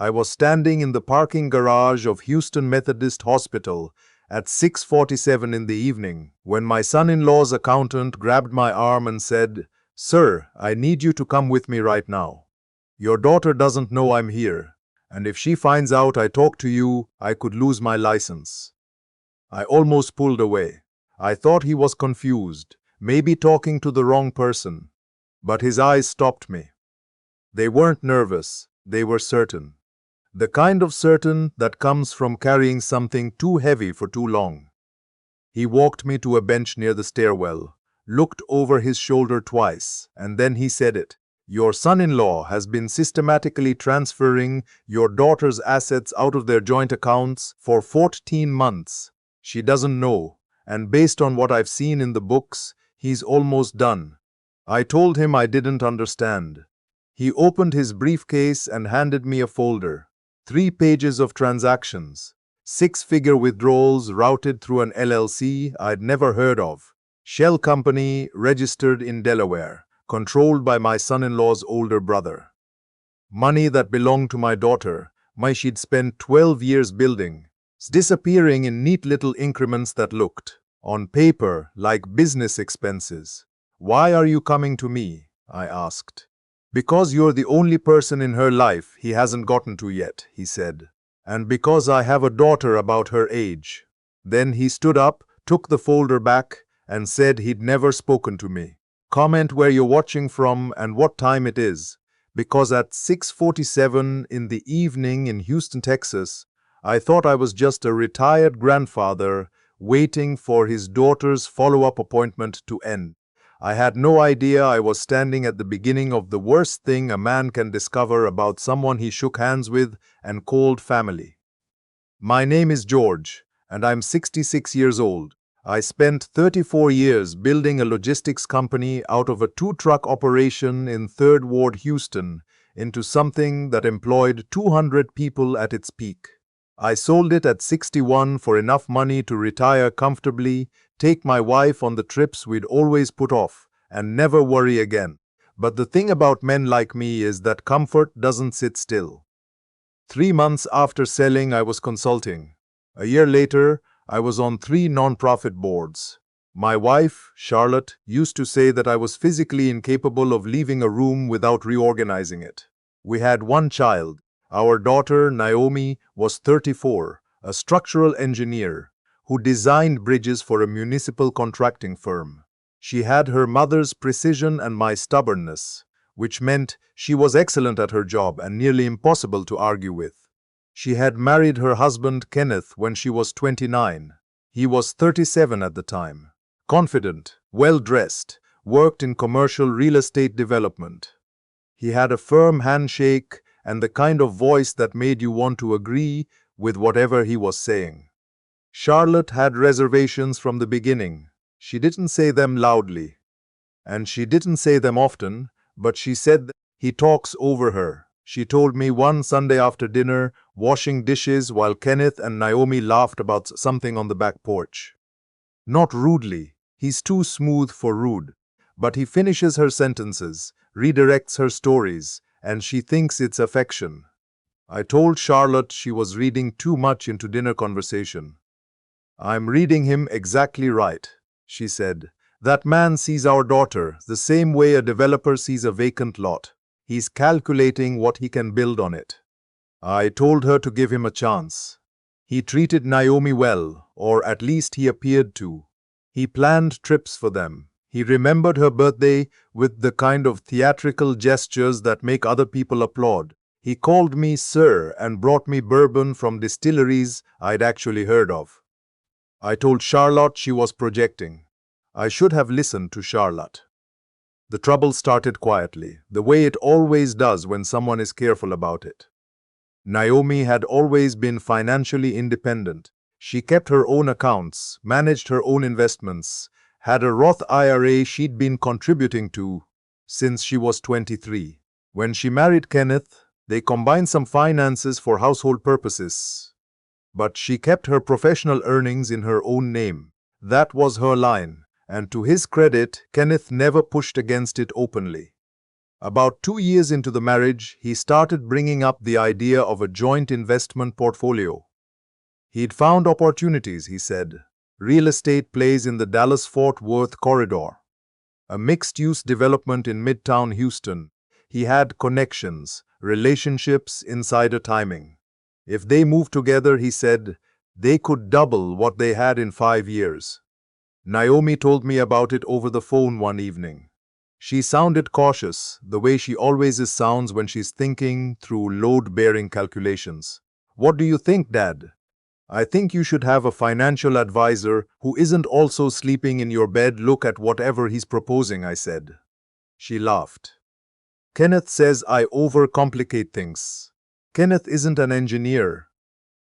I was standing in the parking garage of Houston Methodist Hospital at 6:47 in the evening when my son-in-law's accountant grabbed my arm and said, "Sir, I need you to come with me right now. Your daughter doesn't know I'm here, and if she finds out I talk to you, I could lose my license." I almost pulled away. I thought he was confused, maybe talking to the wrong person. But his eyes stopped me. They weren't nervous, they were certain. The kind of certain that comes from carrying something too heavy for too long. He walked me to a bench near the stairwell, looked over his shoulder twice, and then he said it. "Your son-in-law has been systematically transferring your daughter's assets out of their joint accounts for 14 months. She doesn't know, and based on what I've seen in the books, he's almost done." I told him I didn't understand. He opened his briefcase and handed me a folder. 3 pages of transactions. 6-figure withdrawals routed through an LLC I'd never heard of. Shell company registered in Delaware, controlled by my son-in-law's older brother. Money that belonged to my daughter, she'd spent 12 years building, disappearing in neat little increments that looked, on paper, like business expenses. "Why are you coming to me?" I asked. "Because you're the only person in her life he hasn't gotten to yet," he said. "And because I have a daughter about her age." Then he stood up, took the folder back, and said he'd never spoken to me. "Comment where you're watching from and what time it is, because at 6:47 in the evening in Houston, Texas, I thought I was just a retired grandfather waiting for his daughter's follow-up appointment to end. I had no idea I was standing at the beginning of the worst thing a man can discover about someone he shook hands with and called family. My name is George, and I'm 66 years old. I spent 34 years building a logistics company out of a 2-truck operation in 3rd Ward, Houston, into something that employed 200 people at its peak. I sold it at 61 for enough money to retire comfortably, take my wife on the trips we'd always put off, and never worry again. But the thing about men like me is that comfort doesn't sit still. 3 months after selling, I was consulting. A year later, I was on 3 nonprofit boards. My wife, Charlotte, used to say that I was physically incapable of leaving a room without reorganizing it. We had 1 child. Our daughter, Naomi, was 34, a structural engineer who designed bridges for a municipal contracting firm. She had her mother's precision and my stubbornness, which meant she was excellent at her job and nearly impossible to argue with. She had married her husband, Kenneth, when she was 29. He was 37 at the time. Confident, well-dressed, worked in commercial real estate development. He had a firm handshake and the kind of voice that made you want to agree with whatever he was saying. Charlotte had reservations from the beginning. She didn't say them loudly, and she didn't say them often, but she said that he talks over her. She told me one Sunday after dinner, washing dishes while Kenneth and Naomi laughed about something on the back porch. Not rudely, he's too smooth for rude, but he finishes her sentences, redirects her stories, and she thinks it's affection. I told Charlotte she was reading too much into dinner conversation. "I'm reading him exactly right," she said. "That man sees our daughter the same way a developer sees a vacant lot. He's calculating what he can build on it." I told her to give him a chance. He treated Naomi well, or at least he appeared to. He planned trips for them. He remembered her birthday with the kind of theatrical gestures that make other people applaud. He called me sir and brought me bourbon from distilleries I'd actually heard of. I told Charlotte she was projecting. I should have listened to Charlotte. The trouble started quietly, the way it always does when someone is careful about it. Naomi had always been financially independent. She kept her own accounts, managed her own investments, had a Roth IRA she'd been contributing to since she was 23. When she married Kenneth, they combined some finances for household purposes. But she kept her professional earnings in her own name. That was her line, and to his credit, Kenneth never pushed against it openly. About 2 years into the marriage, he started bringing up the idea of a joint investment portfolio. He'd found opportunities, he said. Real estate plays in the Dallas-Fort Worth corridor, a mixed-use development in Midtown Houston. He had connections, relationships, insider timing. If they moved together, he said, they could double what they had in 5 years. Naomi told me about it over the phone one evening. She sounded cautious, the way she always sounds when she's thinking through load-bearing calculations. What do you think, Dad? I think you should have a financial advisor who isn't also sleeping in your bed. Look at whatever he's proposing, I said. She laughed. Kenneth says I overcomplicate things. Kenneth isn't an engineer.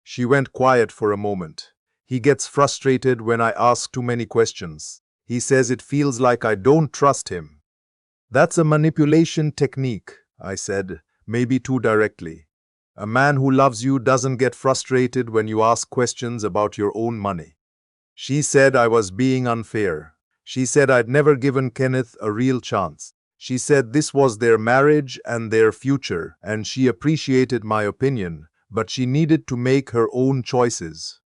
She went quiet for a moment. He gets frustrated when I ask too many questions. He says it feels like I don't trust him. That's a manipulation technique, I said, maybe too directly. A man who loves you doesn't get frustrated when you ask questions about your own money. She said I was being unfair. She said I'd never given Kenneth a real chance. She said this was their marriage and their future, and she appreciated my opinion, but she needed to make her own choices.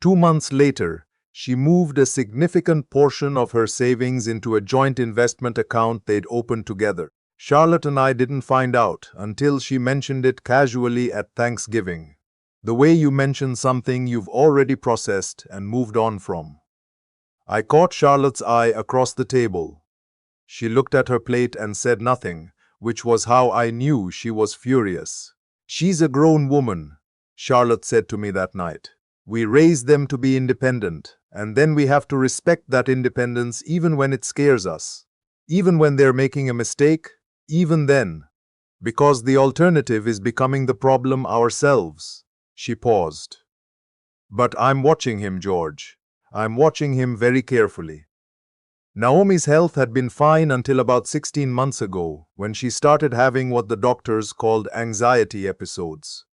2 months later, she moved a significant portion of her savings into a joint investment account they'd opened together. Charlotte and I didn't find out until she mentioned it casually at Thanksgiving. The way you mention something you've already processed and moved on from. I caught Charlotte's eye across the table. She looked at her plate and said nothing, which was how I knew she was furious. She's a grown woman, Charlotte said to me that night. We raise them to be independent, and then we have to respect that independence even when it scares us. Even when they're making a mistake, even then. Because the alternative is becoming the problem ourselves. She paused. But I'm watching him, George. I'm watching him very carefully. Naomi's health had been fine until about 16 months ago, when she started having what the doctors called anxiety episodes.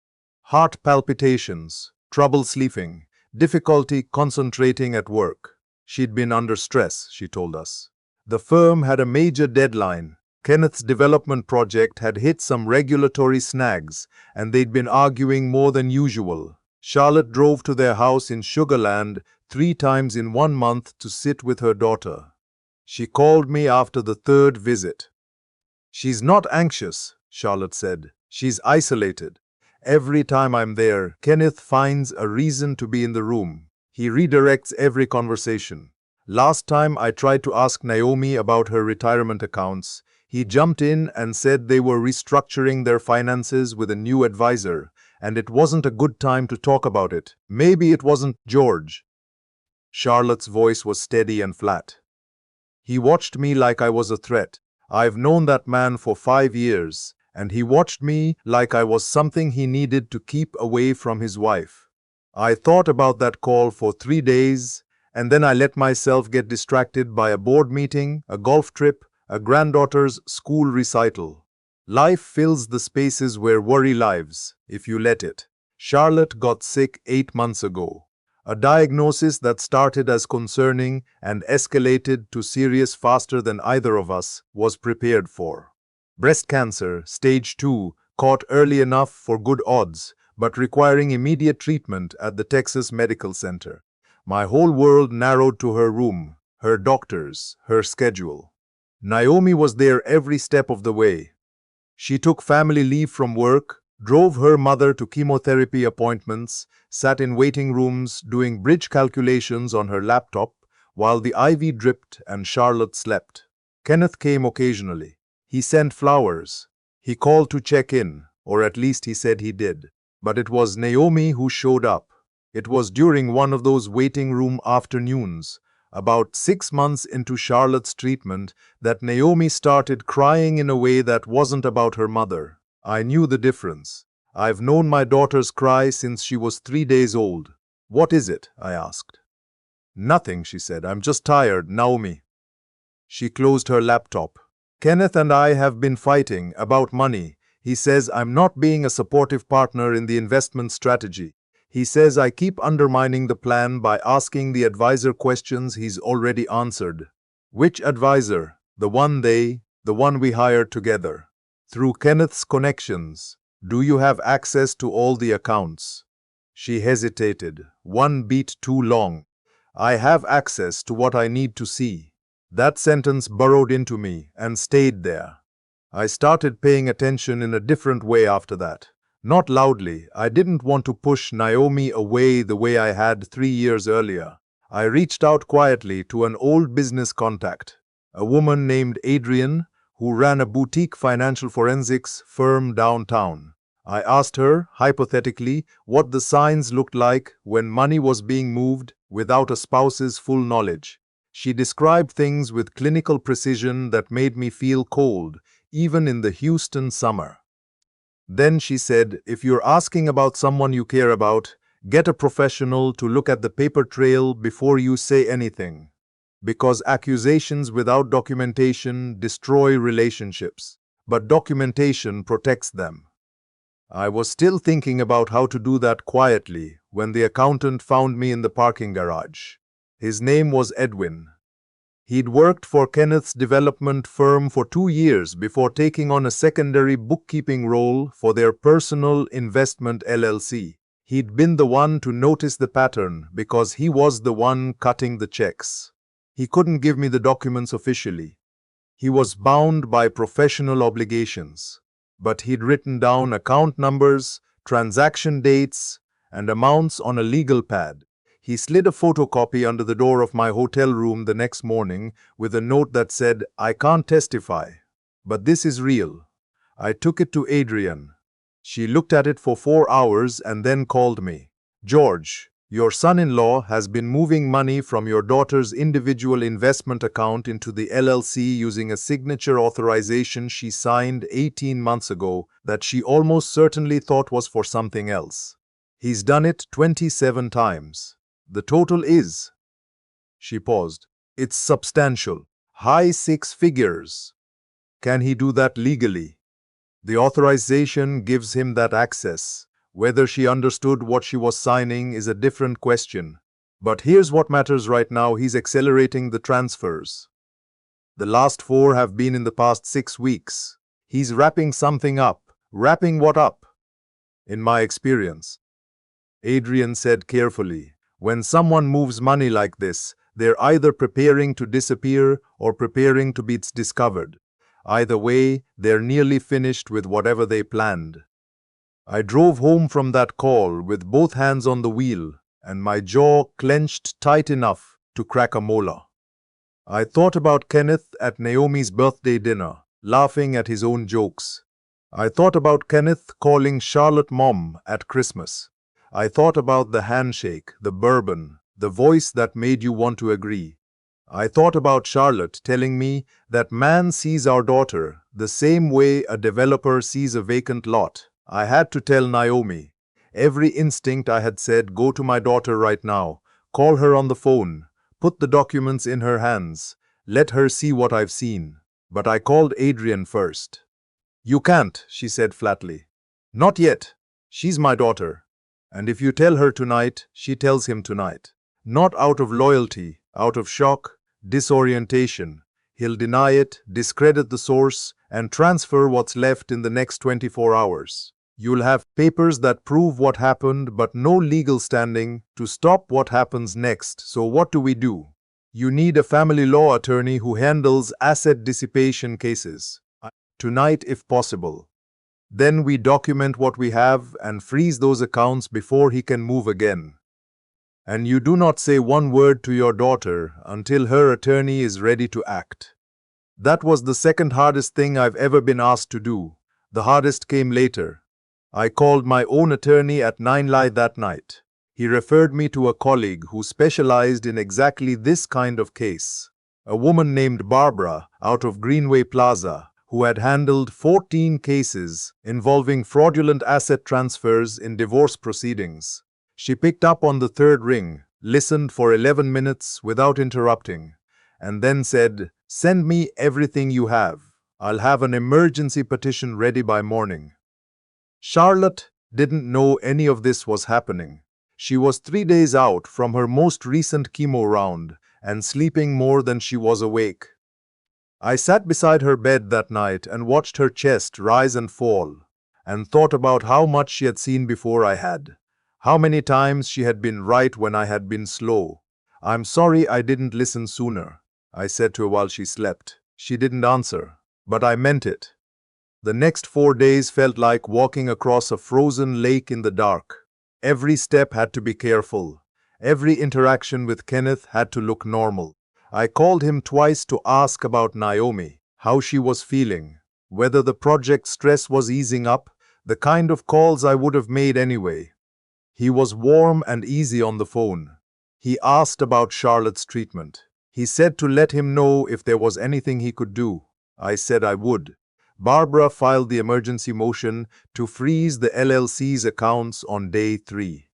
Heart palpitations, trouble sleeping, difficulty concentrating at work. She'd been under stress, she told us. The firm had a major deadline. Kenneth's development project had hit some regulatory snags, and they'd been arguing more than usual. Charlotte drove to their house in Sugar Land 3 times in 1 month to sit with her daughter. She called me after the 3rd visit. She's not anxious, Charlotte said. She's isolated. Every time I'm there, Kenneth finds a reason to be in the room. He redirects every conversation. Last time I tried to ask Naomi about her retirement accounts, he jumped in and said they were restructuring their finances with a new advisor, and it wasn't a good time to talk about it. Maybe it wasn't, George. Charlotte's voice was steady and flat. He watched me like I was a threat. I've known that man for 5 years, and he watched me like I was something he needed to keep away from his wife. I thought about that call for 3 days, and then I let myself get distracted by a board meeting, a golf trip, a granddaughter's school recital. Life fills the spaces where worry lives, if you let it. Charlotte got sick 8 months ago. A diagnosis that started as concerning and escalated to serious faster than either of us was prepared for. Breast cancer, stage 2, caught early enough for good odds, but requiring immediate treatment at the Texas Medical Center. My whole world narrowed to her room, her doctors, her schedule. Naomi was there every step of the way. She took family leave from work, drove her mother to chemotherapy appointments, sat in waiting rooms doing bridge calculations on her laptop while the IV dripped and Charlotte slept. Kenneth came occasionally. He sent flowers. He called to check in, or at least he said he did. But it was Naomi who showed up. It was during one of those waiting room afternoons, about 6 months into Charlotte's treatment, that Naomi started crying in a way that wasn't about her mother. I knew the difference. I've known my daughters cry since she was 3 days old. What is it? I asked. Nothing, she said. I'm just tired, Naomi. She closed her laptop. Kenneth and I have been fighting about money. He says I'm not being a supportive partner in the investment strategy. He says I keep undermining the plan by asking the advisor questions he's already answered. Which advisor? The one they the one we hired together. Through Kenneth's connections, do you have access to all the accounts? She hesitated, one beat too long. I have access to what I need to see. That sentence burrowed into me and stayed there. I started paying attention in a different way after that. Not loudly. I didn't want to push Naomi away the way I had 3 years earlier. I reached out quietly to an old business contact, a woman named Adrian, who ran a boutique financial forensics firm downtown. I asked her, hypothetically, what the signs looked like when money was being moved without a spouse's full knowledge. She described things with clinical precision that made me feel cold, even in the Houston summer. Then she said, if you're asking about someone you care about, get a professional to look at the paper trail before you say anything. Because accusations without documentation destroy relationships, but documentation protects them. I was still thinking about how to do that quietly when the accountant found me in the parking garage. His name was Edwin. He'd worked for Kenneth's development firm for 2 years before taking on a secondary bookkeeping role for their personal investment LLC. He'd been the one to notice the pattern because he was the one cutting the checks. He couldn't give me the documents officially. He was bound by professional obligations. But he'd written down account numbers, transaction dates, and amounts on a legal pad. He slid a photocopy under the door of my hotel room the next morning with a note that said, I can't testify, but this is real. I took it to Adrian. She looked at it for 4 hours and then called me. George, your son-in-law has been moving money from your daughter's individual investment account into the LLC using a signature authorization she signed 18 months ago that she almost certainly thought was for something else. He's done it 27 times. The total is, she paused, it's substantial, high 6 figures. Can he do that legally? The authorization gives him that access. Whether she understood what she was signing is a different question. But here's what matters right now, he's accelerating the transfers. The last 4 have been in the past 6 weeks. He's wrapping something up. Wrapping what up? In my experience, Adrian said carefully, when someone moves money like this, they're either preparing to disappear or preparing to be discovered. Either way, they're nearly finished with whatever they planned. I drove home from that call with both hands on the wheel and my jaw clenched tight enough to crack a molar. I thought about Kenneth at Naomi's birthday dinner, laughing at his own jokes. I thought about Kenneth calling Charlotte Mom at Christmas. I thought about the handshake, the bourbon, the voice that made you want to agree. I thought about Charlotte telling me that man sees our daughter the same way a developer sees a vacant lot. I had to tell Naomi. Every instinct I had said, go to my daughter right now, call her on the phone, put the documents in her hands, let her see what I've seen. But I called Adrian first. You can't, she said flatly. Not yet. She's my daughter. And if you tell her tonight, she tells him tonight. Not out of loyalty, out of shock, disorientation. He'll deny it, discredit the source, and transfer what's left in the next 24 hours. You'll have papers that prove what happened, but no legal standing to stop what happens next. So what do? You need a family law attorney who handles asset dissipation cases. Tonight, if possible. Then we document what we have and freeze those accounts before he can move again. And you do not say one word to your daughter until her attorney is ready to act. That was the second hardest thing I've ever been asked to do. The hardest came later. I called my own attorney at 9 that night. He referred me to a colleague who specialized in exactly this kind of case. A woman named Barbara out of Greenway Plaza, who had handled 14 cases involving fraudulent asset transfers in divorce proceedings. She picked up on the third ring, listened for 11 minutes without interrupting, and then said, "Send me everything you have. I'll have an emergency petition ready by morning." Charlotte didn't know any of this was happening. She was 3 days out from her most recent chemo round and sleeping more than she was awake. I sat beside her bed that night and watched her chest rise and fall, and thought about how much she had seen before I had. How many times she had been right when I had been slow. "I'm sorry I didn't listen sooner," I said to her while she slept. She didn't answer, but I meant it. The next 4 days felt like walking across a frozen lake in the dark. Every step had to be careful. Every interaction with Kenneth had to look normal. I called him twice to ask about Naomi, how she was feeling, whether the project stress was easing up, the kind of calls I would have made anyway. He was warm and easy on the phone. He asked about Charlotte's treatment. He said to let him know if there was anything he could do. I said I would. Barbara filed the emergency motion to freeze the LLC's accounts on day 3.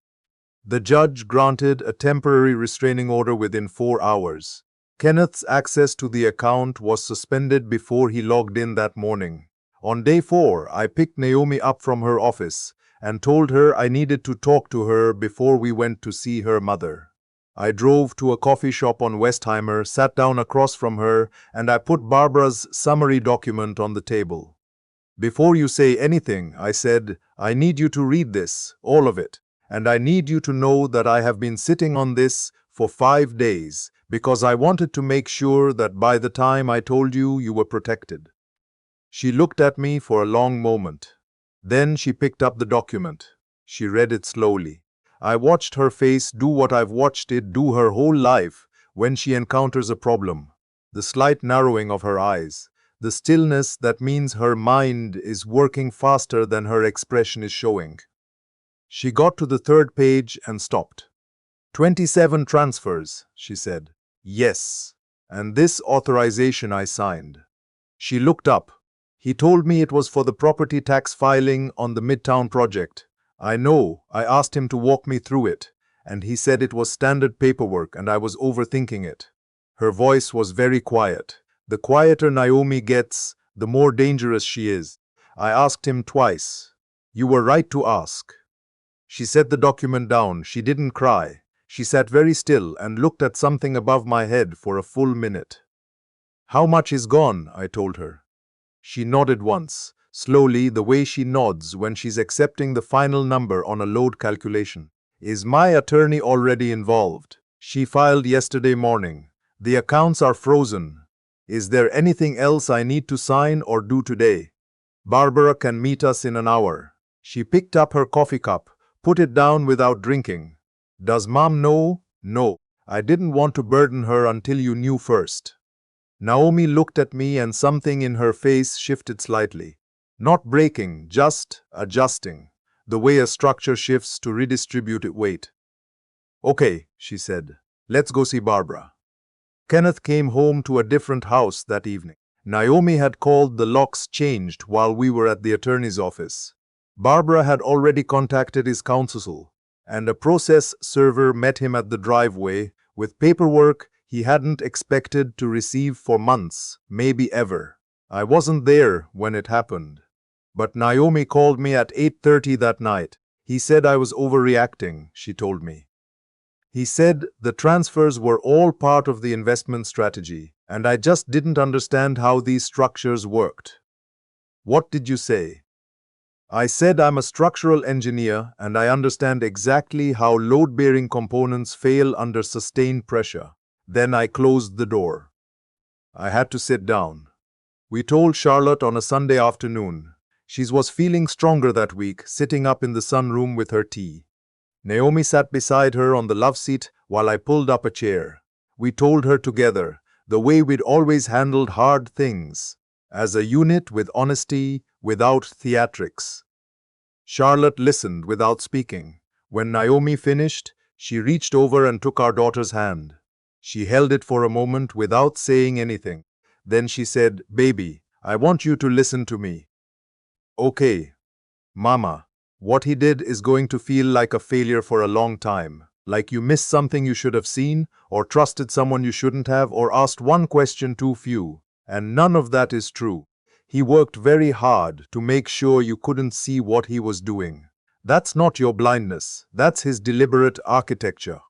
The judge granted a temporary restraining order within 4 hours. Kenneth's access to the account was suspended before he logged in that morning. On day 4, I picked Naomi up from her office and told her I needed to talk to her before we went to see her mother. I drove to a coffee shop on Westheimer, sat down across from her, and I put Barbara's summary document on the table. "Before you say anything," I said, "I need you to read this, all of it. And I need you to know that I have been sitting on this for 5 days because I wanted to make sure that by the time I told you, you were protected." She looked at me for a long moment. Then she picked up the document. She read it slowly. I watched her face do what I've watched it do her whole life when she encounters a problem. The slight narrowing of her eyes. The stillness that means her mind is working faster than her expression is showing. She got to the 3rd page and stopped. 27 transfers, she said. "Yes. And this authorization I signed." She looked up. "He told me it was for the property tax filing on the Midtown project." "I know. I asked him to walk me through it, and he said it was standard paperwork and I was overthinking it." Her voice was very quiet. The quieter Naomi gets, the more dangerous she is. I asked him twice. "You were right to ask." She set the document down. She didn't cry. She sat very still and looked at something above my head for a full minute. "How much is gone?" I told her. She nodded once, slowly, the way she nods when she's accepting the final number on a load calculation. "Is my attorney already involved?" "She filed yesterday morning. The accounts are frozen." "Is there anything else I need to sign or do today?" "Barbara can meet us in an hour." She picked up her coffee cup, put it down without drinking. "Does Mom know?" "No. I didn't want to burden her until you knew first." Naomi looked at me and something in her face shifted slightly. Not breaking, just adjusting, the way a structure shifts to redistribute its weight. "Okay," she said. "Let's go see Barbara." Kenneth came home to a different house that evening. Naomi had called the locks changed while we were at the attorney's office. Barbara had already contacted his counsel, and a process server met him at the driveway with paperwork he hadn't expected to receive for months, maybe ever. I wasn't there when it happened, but Naomi called me at 8:30 that night. "He said I was overreacting," she told me. "He said the transfers were all part of the investment strategy, and I just didn't understand how these structures worked." "What did you say?" I said I'm a structural engineer and I understand exactly how load-bearing components fail under sustained pressure. Then I closed the door. I had to sit down. We told Charlotte on a Sunday afternoon. She was feeling stronger that week, sitting up in the sunroom with her tea. Naomi sat beside her on the love seat while I pulled up a chair. We told her together, the way we'd always handled hard things, as a unit with honesty, without theatrics. Charlotte listened without speaking. When Naomi finished, she reached over and took our daughter's hand. She held it for a moment without saying anything. Then she said, "Baby, I want you to listen to me." "Okay, Mama, what he did is going to feel like a failure for a long time. Like you missed something you should have seen, or trusted someone you shouldn't have, or asked one question too few. And none of that is true. He worked very hard to make sure you couldn't see what he was doing. That's not your blindness. That's his deliberate architecture."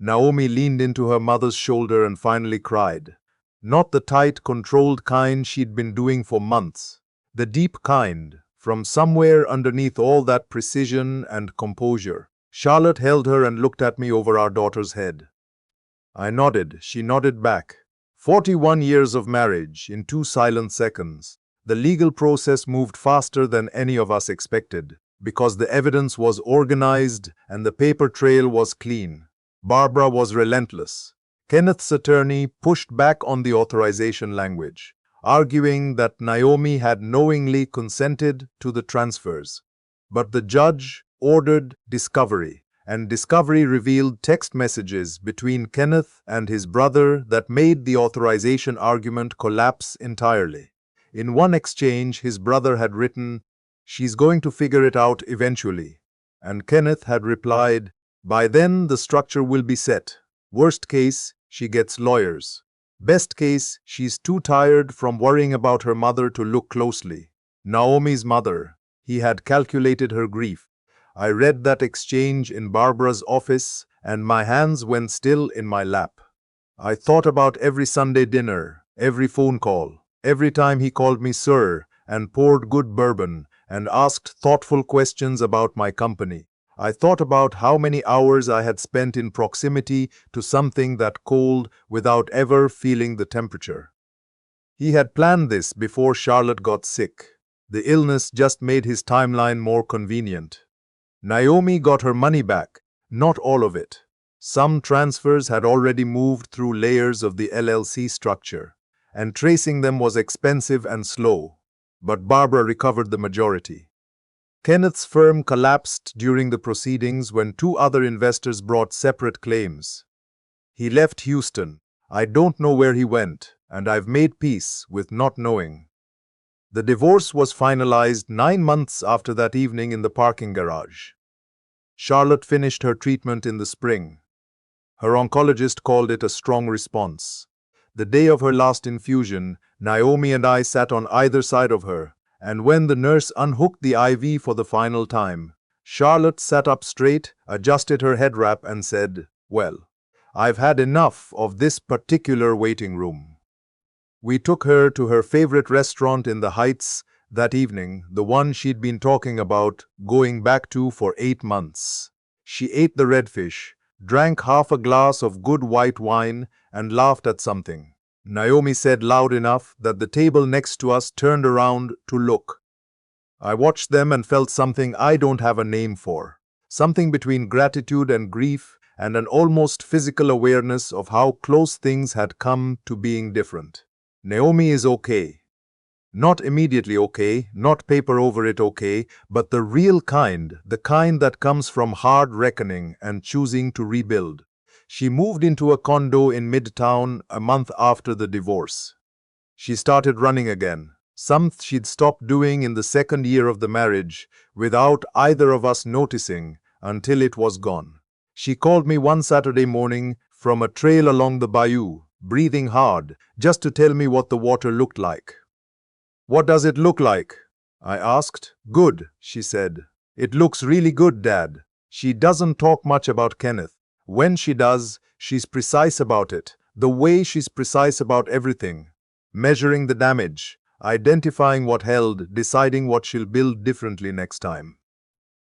Naomi leaned into her mother's shoulder and finally cried. Not the tight, controlled kind she'd been doing for months. The deep kind, from somewhere underneath all that precision and composure. Charlotte held her and looked at me over our daughter's head. I nodded. She nodded back. 41 years of marriage in 2 silent seconds. The legal process moved faster than any of us expected, because the evidence was organized and the paper trail was clean. Barbara was relentless. Kenneth's attorney pushed back on the authorization language, arguing that Naomi had knowingly consented to the transfers. But the judge ordered discovery, and discovery revealed text messages between Kenneth and his brother that made the authorization argument collapse entirely. In one exchange, his brother had written, "She's going to figure it out eventually," and Kenneth had replied, "By then the structure will be set. Worst case, she gets lawyers. Best case, she's too tired from worrying about her mother to look closely." Naomi's mother. He had calculated her grief. I read that exchange in Barbara's office, and my hands went still in my lap. I thought about every Sunday dinner, every phone call, every time he called me sir and poured good bourbon and asked thoughtful questions about my company. I thought about how many hours I had spent in proximity to something that cold without ever feeling the temperature. He had planned this before Charlotte got sick. The illness just made his timeline more convenient. Naomi got her money back, not all of it. Some transfers had already moved through layers of the LLC structure, and tracing them was expensive and slow. But Barbara recovered the majority. Kenneth's firm collapsed during the proceedings when 2 other investors brought separate claims. He left Houston. I don't know where he went, and I've made peace with not knowing. The divorce was finalized 9 months after that evening in the parking garage. Charlotte finished her treatment in the spring. Her oncologist called it a strong response. The day of her last infusion, Naomi and I sat on either side of her, and when the nurse unhooked the IV for the final time, Charlotte sat up straight, adjusted her head wrap, and said, "Well, I've had enough of this particular waiting room." We took her to her favorite restaurant in the Heights that evening, the one she'd been talking about going back to for 8 months. She ate the redfish, drank half a glass of good white wine, and laughed at something. Naomi said loud enough that the table next to us turned around to look. I watched them and felt something I don't have a name for. Something between gratitude and grief, and an almost physical awareness of how close things had come to being different. Naomi is okay. Not immediately okay, not paper over it okay, but the real kind, the kind that comes from hard reckoning and choosing to rebuild. She moved into a condo in Midtown a month after the divorce. She started running again, something she'd stopped doing in the second year of the marriage, without either of us noticing, until it was gone. She called me one Saturday morning from a trail along the bayou, breathing hard, just to tell me what the water looked like. "What does it look like?" I asked. "Good," she said. "It looks really good, Dad." She doesn't talk much about Kenneth. When she does, she's precise about it, the way she's precise about everything. Measuring the damage, identifying what held, deciding what she'll build differently next time.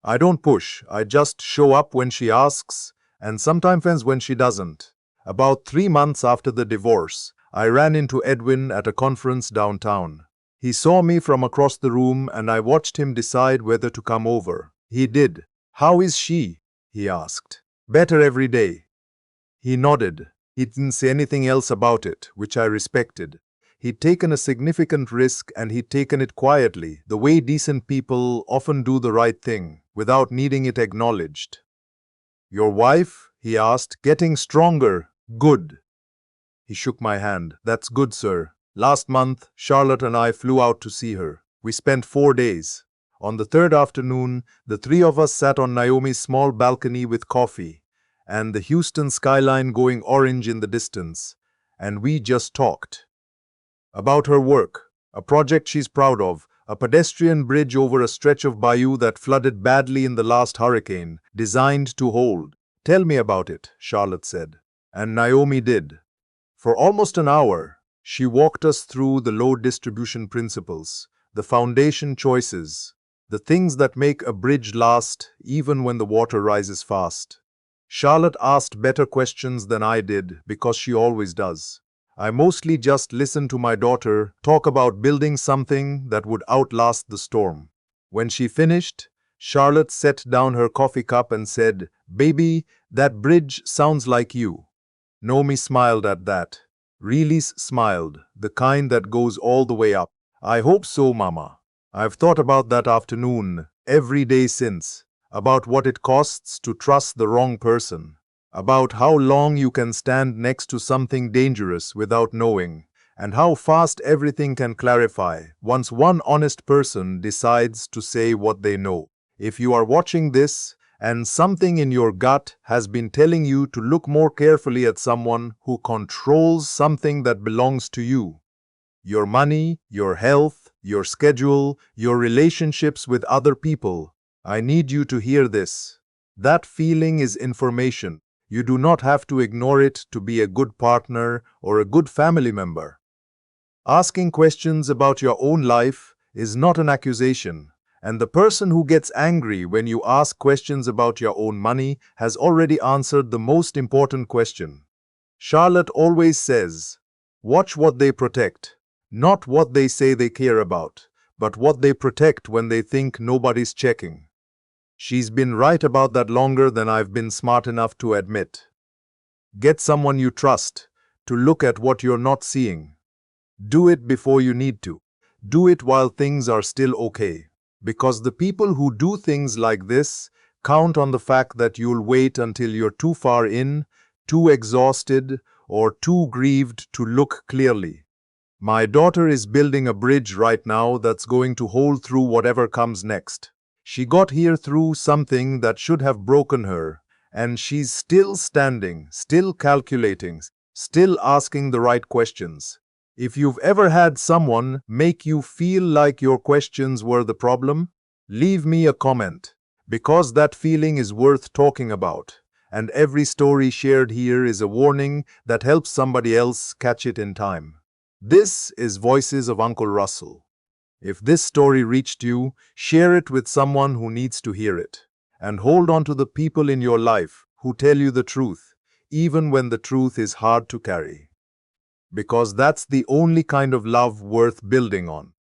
I don't push, I just show up when she asks, and sometimes when she doesn't. About 3 months after the divorce, I ran into Edwin at a conference downtown. He saw me from across the room and I watched him decide whether to come over. He did. "How is she?" he asked. "Better every day." He nodded. He didn't say anything else about it, which I respected. He'd taken a significant risk and he'd taken it quietly, the way decent people often do the right thing, without needing it acknowledged. "Your wife?" he asked, "getting stronger." "Good." He shook my hand. "That's good, sir. Last month, Charlotte and I flew out to see her. We spent 4 days. On the third afternoon, the 3 of us sat on Naomi's small balcony with coffee, and the Houston skyline going orange in the distance, and we just talked. About her work, a project she's proud of, a pedestrian bridge over a stretch of bayou that flooded badly in the last hurricane, designed to hold. "Tell me about it," Charlotte said. And Naomi did. For almost an hour, She walked us through the load distribution principles, the foundation choices, the things that make a bridge last even when the water rises fast. Charlotte asked better questions than I did because she always does. I mostly just listened to my daughter talk about building something that would outlast the storm. When she finished, Charlotte set down her coffee cup and said, "Baby, that bridge sounds like you." Naomi smiled at that. Really smiled, the kind that goes all the way up. "I hope so, Mama. I've thought about that afternoon, every day since, about what it costs to trust the wrong person, about how long you can stand next to something dangerous without knowing, and how fast everything can clarify once one honest person decides to say what they know. If you are watching this, and something in your gut has been telling you to look more carefully at someone who controls something that belongs to you, your money, your health, your schedule, your relationships with other people, I need you to hear this. That feeling is information. You do not have to ignore it to be a good partner or a good family member. Asking questions about your own life is not an accusation. And the person who gets angry when you ask questions about your own money has already answered the most important question. Charlotte always says, watch what they protect, not what they say they care about, but what they protect when they think nobody's checking. She's been right about that longer than I've been smart enough to admit. Get someone you trust to look at what you're not seeing. Do it before you need to. Do it while things are still okay. Because the people who do things like this count on the fact that you'll wait until you're too far in, too exhausted, or too grieved to look clearly. My daughter is building a bridge right now that's going to hold through whatever comes next. She got here through something that should have broken her, and she's still standing, still calculating, still asking the right questions. If you've ever had someone make you feel like your questions were the problem, leave me a comment, because that feeling is worth talking about, and every story shared here is a warning that helps somebody else catch it in time. This is Voices of Uncle Russell. If this story reached you, share it with someone who needs to hear it, and hold on to the people in your life who tell you the truth, even when the truth is hard to carry. Because that's the only kind of love worth building on.